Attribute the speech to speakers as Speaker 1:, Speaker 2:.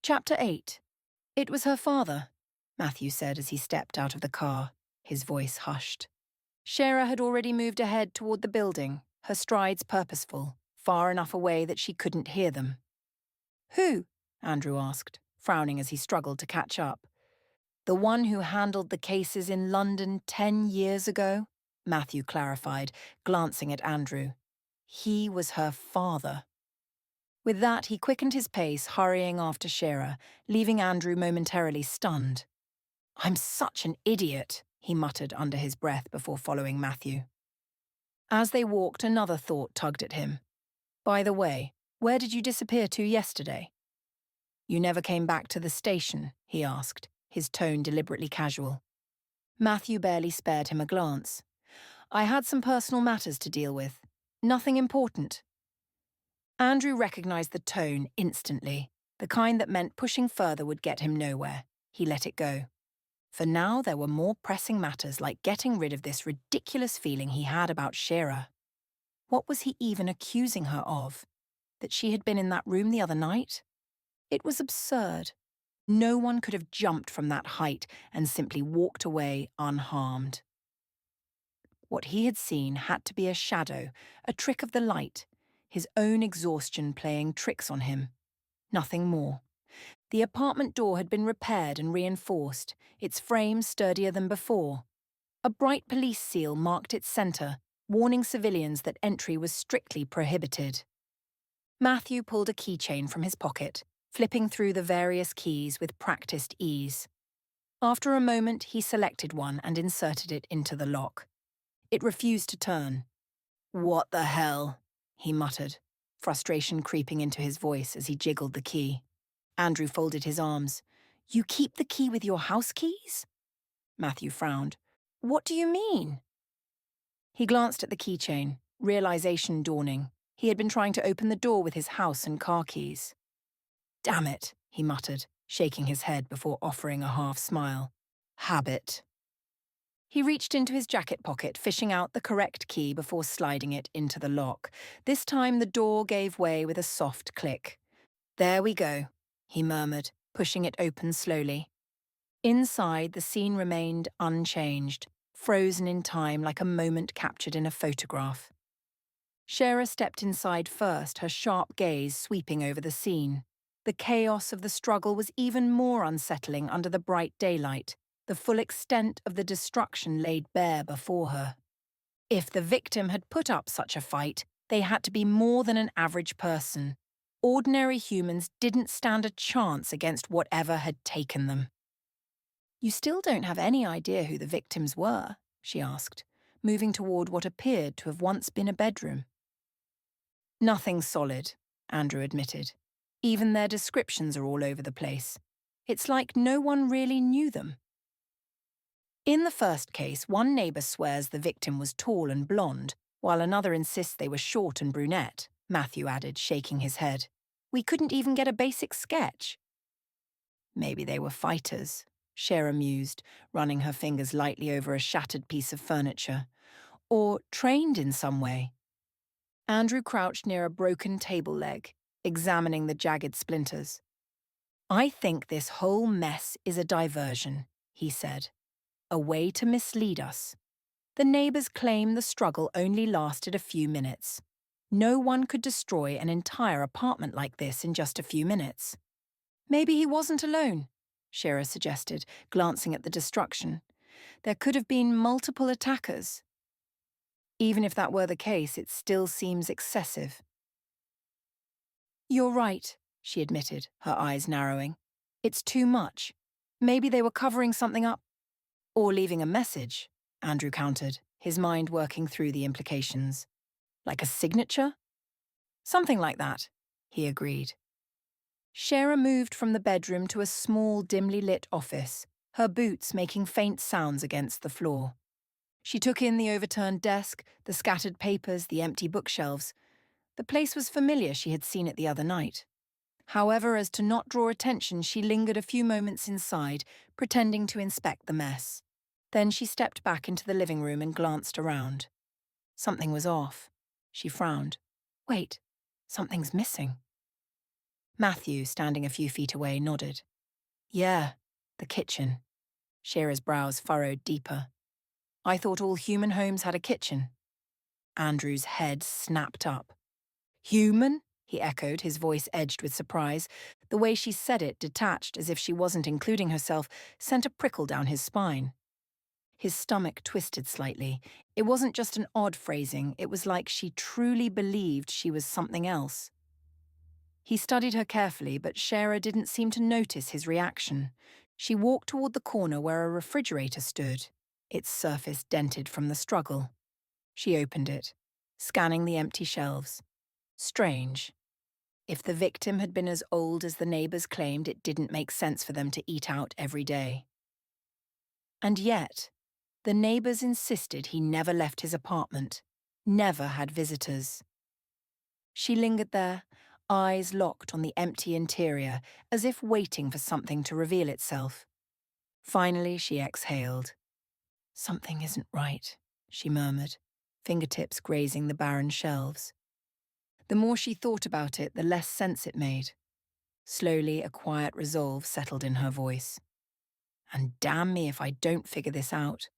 Speaker 1: Chapter 8. It was her father, Matthew said as he stepped out of the car, his voice hushed. Shara had already moved ahead toward the building, her strides purposeful, far enough away that she couldn't hear them. Who? Andrew asked, frowning as he struggled to catch up. The one who handled the cases in London 10 years ago, Matthew clarified, glancing at Andrew. He was her father. With that, he quickened his pace, hurrying after Shara, leaving Andrew momentarily stunned. I'm such an idiot, he muttered under his breath before following Matthew. As they walked, another thought tugged at him. By the way, where did you disappear to yesterday? You never came back to the station, he asked, his tone deliberately casual. Matthew barely spared him a glance. I had some personal matters to deal with. Nothing important. Andrew recognized the tone instantly, the kind that meant pushing further would get him nowhere. He let it go. For now, there were more pressing matters like getting rid of this ridiculous feeling he had about Shara. What was he even accusing her of? That she had been in that room the other night? It was absurd. No one could have jumped from that height and simply walked away unharmed. What he had seen had to be a shadow, a trick of the light, his own exhaustion playing tricks on him. Nothing more. The apartment door had been repaired and reinforced, its frame sturdier than before. A bright police seal marked its centre, warning civilians that entry was strictly prohibited. Matthew pulled a keychain from his pocket, flipping through the various keys with practiced ease. After a moment, he selected one and inserted it into the lock. It refused to turn. What the hell? He muttered, frustration creeping into his voice as he jiggled the key. Andrew folded his arms. You keep the key with your house keys? Matthew frowned. What do you mean? He glanced at the keychain, realization dawning. He had been trying to open the door with his house and car keys. Damn it, he muttered, shaking his head before offering a half smile. Habit. He reached into his jacket pocket, fishing out the correct key before sliding it into the lock. This time the door gave way with a soft click. There we go, he murmured, pushing it open slowly. Inside, the scene remained unchanged, frozen in time like a moment captured in a photograph. Shara stepped inside first, her sharp gaze sweeping over the scene. The chaos of the struggle was even more unsettling under the bright daylight, the full extent of the destruction laid bare before her. If the victim had put up such a fight, they had to be more than an average person. Ordinary humans didn't stand a chance against whatever had taken them. You still don't have any idea who the victims were, she asked, moving toward what appeared to have once been a bedroom. Nothing solid, Andrew admitted. Even their descriptions are all over the place. It's like no one really knew them. In the first case, one neighbour swears the victim was tall and blonde, while another insists they were short and brunette, Matthew added, shaking his head. We couldn't even get a basic sketch. Maybe they were fighters, Shara mused, running her fingers lightly over a shattered piece of furniture. Or trained in some way. Andrew crouched near a broken table leg, examining the jagged splinters. I think this whole mess is a diversion, he said. A way to mislead us. The neighbours claim the struggle only lasted a few minutes. No one could destroy an entire apartment like this in just a few minutes. Maybe he wasn't alone, Shara suggested, glancing at the destruction. There could have been multiple attackers. Even if that were the case, it still seems excessive. You're right, she admitted, her eyes narrowing. It's too much. Maybe they were covering something up. Or leaving a message, Andrew countered, his mind working through the implications. Like a signature? Something like that, he agreed. Shara moved from the bedroom to a small, dimly lit office, her boots making faint sounds against the floor. She took in the overturned desk, the scattered papers, the empty bookshelves. The place was familiar, she had seen it the other night. However, as to not draw attention, she lingered a few moments inside, pretending to inspect the mess. Then she stepped back into the living room and glanced around. Something was off. She frowned. Wait, something's missing. Matthew, standing a few feet away, nodded. Yeah, the kitchen. Shera's brows furrowed deeper. I thought all human homes had a kitchen. Andrew's head snapped up. Human? He echoed, his voice edged with surprise. The way she said it, detached as if she wasn't including herself, sent a prickle down his spine. His stomach twisted slightly. It wasn't just an odd phrasing, it was like she truly believed she was something else. He studied her carefully, but Shera didn't seem to notice his reaction. She walked toward the corner where a refrigerator stood, its surface dented from the struggle. She opened it, scanning the empty shelves. Strange. If the victim had been as old as the neighbors claimed, it didn't make sense for them to eat out every day. And yet, the neighbors insisted he never left his apartment, never had visitors. She lingered there, eyes locked on the empty interior, as if waiting for something to reveal itself. Finally, she exhaled. Something isn't right, she murmured, fingertips grazing the barren shelves. The more she thought about it, the less sense it made. Slowly, a quiet resolve settled in her voice. And damn me if I don't figure this out.